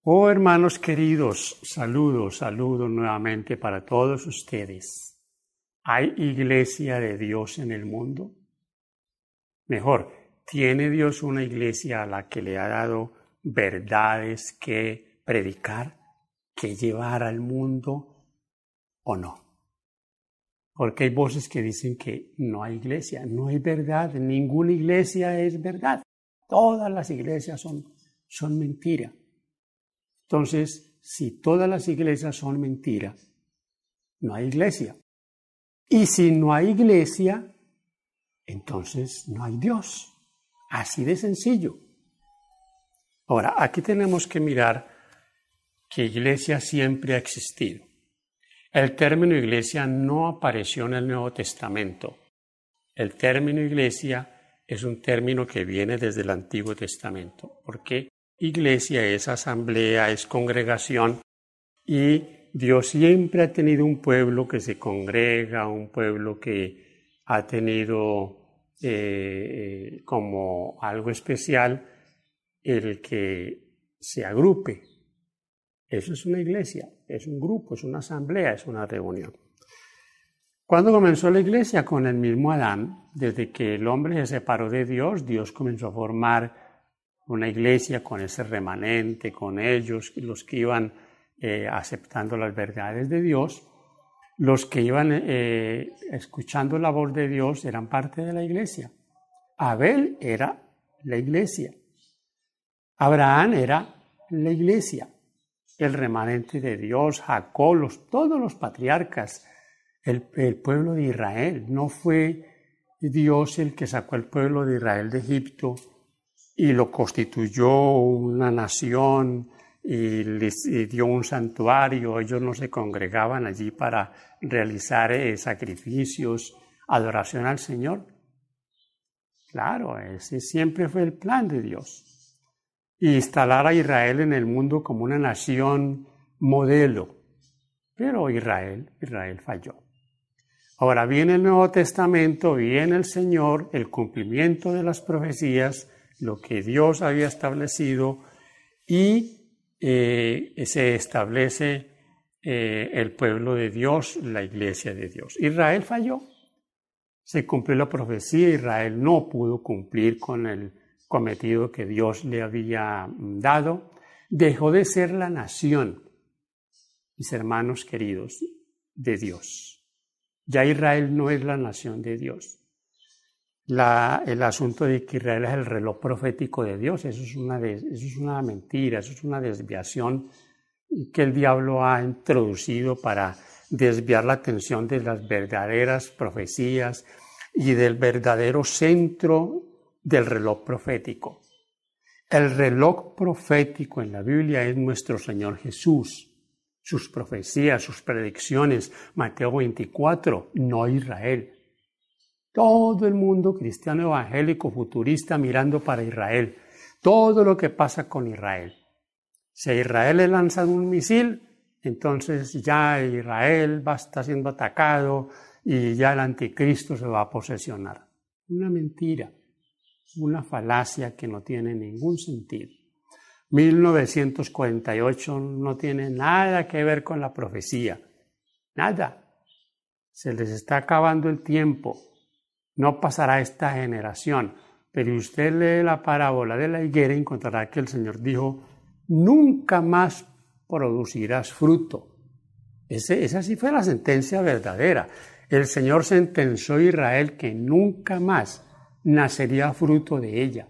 Oh hermanos queridos, saludos nuevamente para todos ustedes. ¿Hay iglesia de Dios en el mundo? Mejor, ¿tiene Dios una iglesia a la que le ha dado verdades que predicar, que llevar al mundo o no? Porque hay voces que dicen que no hay iglesia, no hay verdad, ninguna iglesia es verdad. Todas las iglesias son mentira. Entonces, si todas las iglesias son mentira, no hay iglesia. Y si no hay iglesia, entonces no hay Dios. Así de sencillo. Ahora, aquí tenemos que mirar que iglesia siempre ha existido. El término iglesia no apareció en el Nuevo Testamento. El término iglesia es un término que viene desde el Antiguo Testamento, porque iglesia es asamblea, es congregación, y Dios siempre ha tenido un pueblo que se congrega, un pueblo que ha tenido como algo especial el que se agrupe. Eso es una iglesia, es un grupo, es una asamblea, es una reunión. ¿Cuándo comenzó la iglesia? Con el mismo Adán. Desde que el hombre se separó de Dios, Dios comenzó a formar una iglesia con ese remanente, con ellos, los que iban aceptando las verdades de Dios. Los que iban escuchando la voz de Dios eran parte de la iglesia. Abel era la iglesia. Abraham era la iglesia. El remanente de Dios, Jacob, todos los patriarcas, el pueblo de Israel. No fue Dios el que sacó al pueblo de Israel de Egipto y lo constituyó una nación y les dio un santuario. Ellos no se congregaban allí para realizar sacrificios, adoración al Señor. Claro, ese siempre fue el plan de Dios. Instalar a Israel en el mundo como una nación modelo. Pero Israel falló. Ahora viene el Nuevo Testamento, viene el Señor, el cumplimiento de las profecías, lo que Dios había establecido, y se establece el pueblo de Dios, la iglesia de Dios. Israel falló. Se cumplió la profecía, Israel no pudo cumplir con el cometido que Dios le había dado. Dejó de ser la nación, mis hermanos queridos, de Dios. Ya Israel no es la nación de Dios. El asunto de que Israel es el reloj profético de Dios, eso es una mentira, eso es una desviación que el diablo ha introducido para desviar la atención de las verdaderas profecías y del verdadero centro del reloj profético. El reloj profético en la Biblia es nuestro Señor Jesús, sus profecías, sus predicciones, Mateo 24, no Israel. Todo el mundo cristiano evangélico futurista mirando para Israel. Todo lo que pasa con Israel. Si a Israel le lanzan un misil, entonces ya Israel va a estar siendo atacado y ya el anticristo se va a posesionar. Una mentira, una falacia que no tiene ningún sentido. 1948 no tiene nada que ver con la profecía. Nada. Se les está acabando el tiempo. No pasará esta generación, pero usted lee la parábola de la higuera y encontrará que el Señor dijo, nunca más producirás fruto. Esa sí fue la sentencia verdadera. El Señor sentenció a Israel que nunca más nacería fruto de ella.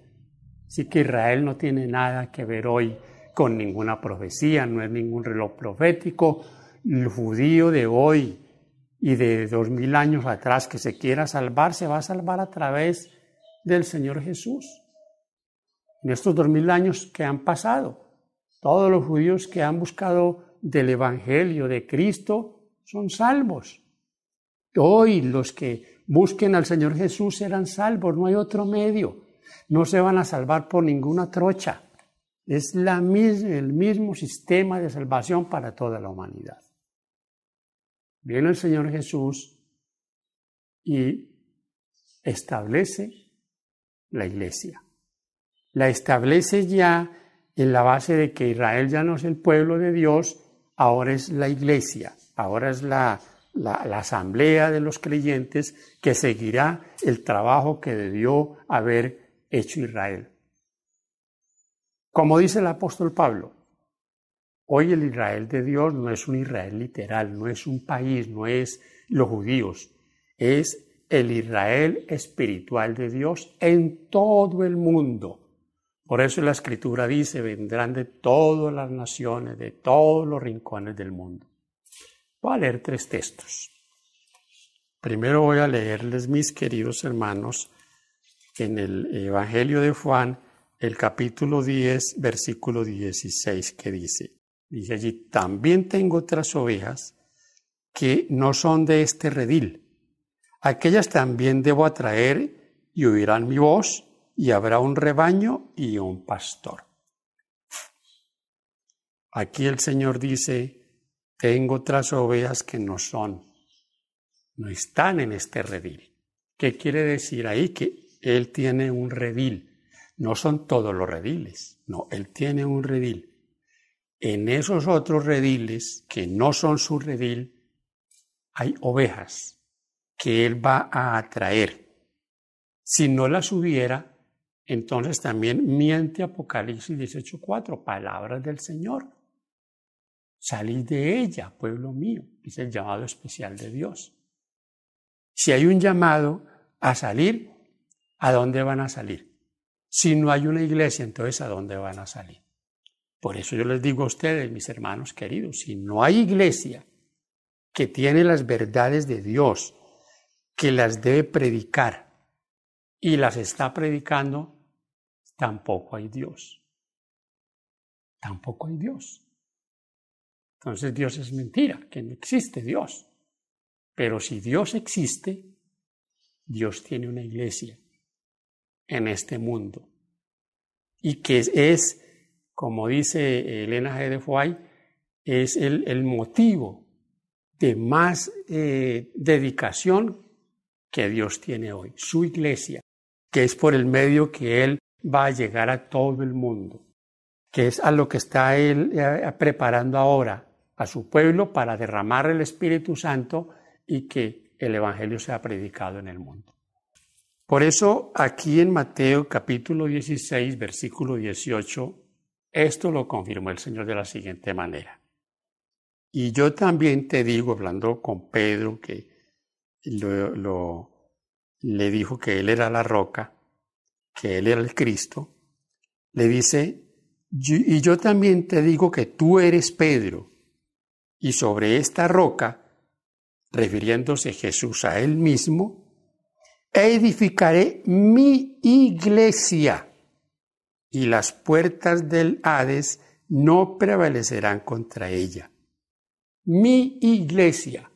Así que Israel no tiene nada que ver hoy con ninguna profecía, no es ningún reloj profético. El judío de hoy y de 2000 años atrás que se quiera salvar, se va a salvar a través del Señor Jesús. En estos 2000 años que han pasado, todos los judíos que han buscado del Evangelio de Cristo son salvos. Hoy los que busquen al Señor Jesús serán salvos, no hay otro medio. No se van a salvar por ninguna trocha. Es el mismo sistema de salvación para toda la humanidad. Viene el Señor Jesús y establece la iglesia. La establece ya en la base de que Israel ya no es el pueblo de Dios, ahora es la iglesia, ahora es la asamblea de los creyentes que seguirá el trabajo que debió haber hecho Israel. Como dice el apóstol Pablo, hoy el Israel de Dios no es un Israel literal, no es un país, no es los judíos, es el Israel espiritual de Dios en todo el mundo. Por eso la Escritura dice, vendrán de todas las naciones, de todos los rincones del mundo. Voy a leer 3 textos. Primero voy a leerles, mis queridos hermanos, en el Evangelio de Juan, el capítulo 10, versículo 16, que dice allí, también tengo otras ovejas que no son de este redil. Aquellas también debo atraer y oirán mi voz, y habrá un rebaño y un pastor. Aquí el Señor dice, tengo otras ovejas que no están en este redil. ¿Qué quiere decir ahí? Que Él tiene un redil. No son todos los rediles, no, Él tiene un redil. En esos otros rediles, que no son su redil, hay ovejas que Él va a atraer. Si no las hubiera, entonces también miente Apocalipsis 18:4, palabras del Señor. Salid de ella, pueblo mío, es el llamado especial de Dios. Si hay un llamado a salir, ¿a dónde van a salir? Si no hay una iglesia, entonces ¿a dónde van a salir? Por eso yo les digo a ustedes, mis hermanos queridos, si no hay iglesia que tiene las verdades de Dios, que las debe predicar y las está predicando, tampoco hay Dios. Tampoco hay Dios. Entonces Dios es mentira, que no existe Dios. Pero si Dios existe, Dios tiene una iglesia en este mundo. Y que es, como dice Elena G. de Foy, es el motivo de más dedicación que Dios tiene hoy. Su iglesia, que es por el medio que Él va a llegar a todo el mundo, que es a lo que está Él preparando ahora a su pueblo para derramar el Espíritu Santo y que el Evangelio sea predicado en el mundo. Por eso aquí en Mateo capítulo 16, versículo 18, esto lo confirmó el Señor de la siguiente manera. Y yo también te digo, hablando con Pedro, que le dijo que Él era la roca, que Él era el Cristo, le dice, y yo también te digo que tú eres Pedro, y sobre esta roca, refiriéndose Jesús a Él mismo, edificaré mi iglesia, y las puertas del Hades no prevalecerán contra ella. Mi iglesia.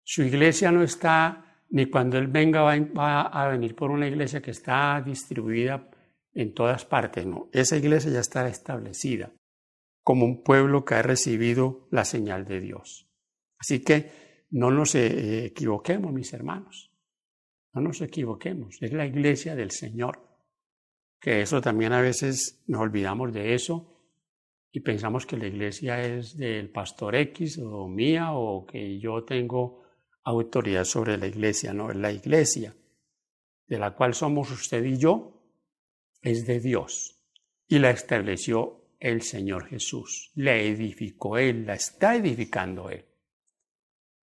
Su iglesia no está, ni cuando Él venga va a venir por una iglesia que está distribuida en todas partes, no. Esa iglesia ya está establecida como un pueblo que ha recibido la señal de Dios. Así que no nos equivoquemos, mis hermanos. No nos equivoquemos. Es la iglesia del Señor. Que eso también a veces nos olvidamos de eso y pensamos que la iglesia es del pastor X o mía o que yo tengo autoridad sobre la iglesia. No, es la iglesia de la cual somos usted y yo, es de Dios y la estableció el Señor Jesús. La edificó Él, la está edificando Él.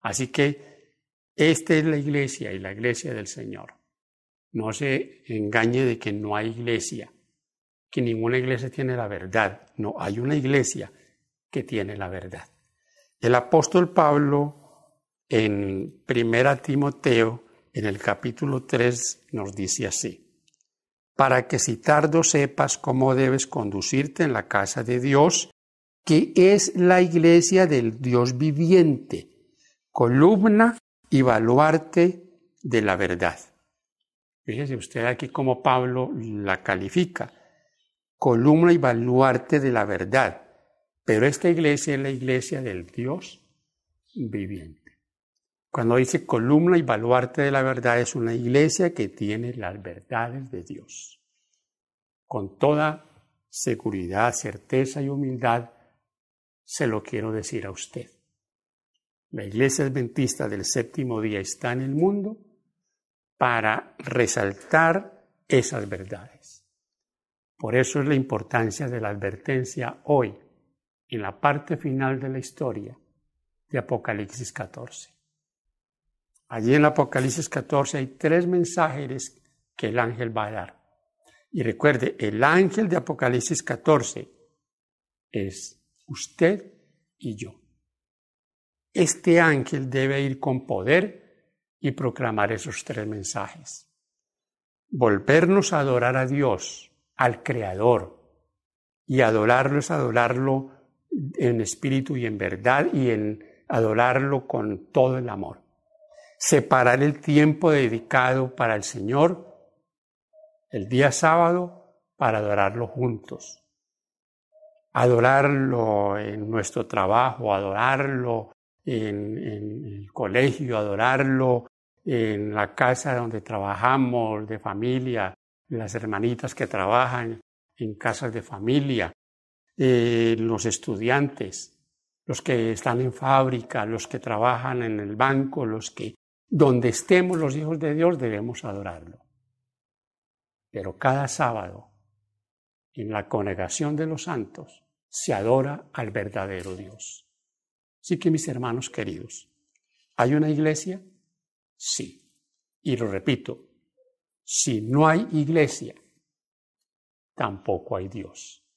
Así que esta es la iglesia y la iglesia del Señor. No se engañe de que no hay iglesia, que ninguna iglesia tiene la verdad. No, hay una iglesia que tiene la verdad. El apóstol Pablo en 1 Timoteo, en el capítulo 3, nos dice así, para que si tardo sepas cómo debes conducirte en la casa de Dios, que es la iglesia del Dios viviente, columna y baluarte de la verdad. Fíjese usted aquí cómo Pablo la califica, columna y baluarte de la verdad, pero esta iglesia es la iglesia del Dios viviente. Cuando dice columna y baluarte de la verdad, es una iglesia que tiene las verdades de Dios, con toda seguridad, certeza y humildad, se lo quiero decir a usted. La Iglesia Adventista del Séptimo Día está en el mundo para resaltar esas verdades. Por eso es la importancia de la advertencia hoy, en la parte final de la historia de Apocalipsis 14. Allí en Apocalipsis 14 hay 3 mensajes que el ángel va a dar. Y recuerde, el ángel de Apocalipsis 14 es usted y yo. Este ángel debe ir con poder y proclamar esos 3 mensajes. Volvernos a adorar a Dios, al Creador, y adorarlo es adorarlo en espíritu y en verdad, y en adorarlo con todo el amor. Separar el tiempo dedicado para el Señor, el día sábado, para adorarlo juntos. Adorarlo en nuestro trabajo, adorarlo en el colegio, adorarlo en la casa donde trabajamos, de familia, las hermanitas que trabajan en casas de familia, los estudiantes, los que están en fábrica, los que trabajan en el banco, donde estemos los hijos de Dios debemos adorarlo. Pero cada sábado, en la congregación de los santos, se adora al verdadero Dios. Así que, mis hermanos queridos, ¿hay una iglesia? Sí. Y lo repito, si no hay iglesia, tampoco hay Dios.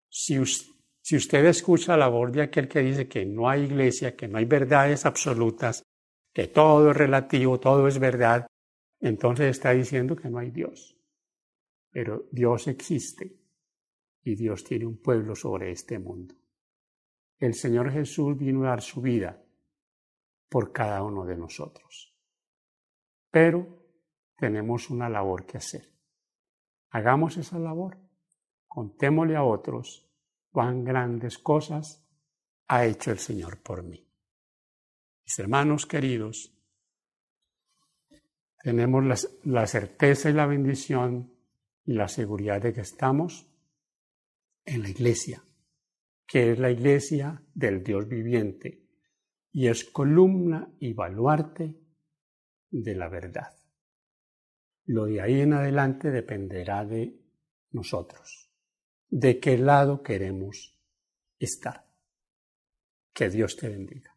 Si usted escucha la voz de aquel que dice que no hay iglesia, que no hay verdades absolutas, que todo es relativo, todo es verdad, entonces está diciendo que no hay Dios. Pero Dios existe y Dios tiene un pueblo sobre este mundo. El Señor Jesús vino a dar su vida por cada uno de nosotros. Pero tenemos una labor que hacer. Hagamos esa labor. Contémosle a otros cuán grandes cosas ha hecho el Señor por mí. Mis hermanos queridos, tenemos la certeza y la bendición y la seguridad de que estamos en la iglesia, que es la iglesia del Dios viviente y es columna y baluarte de la verdad. Lo de ahí en adelante dependerá de nosotros, de qué lado queremos estar. Que Dios te bendiga.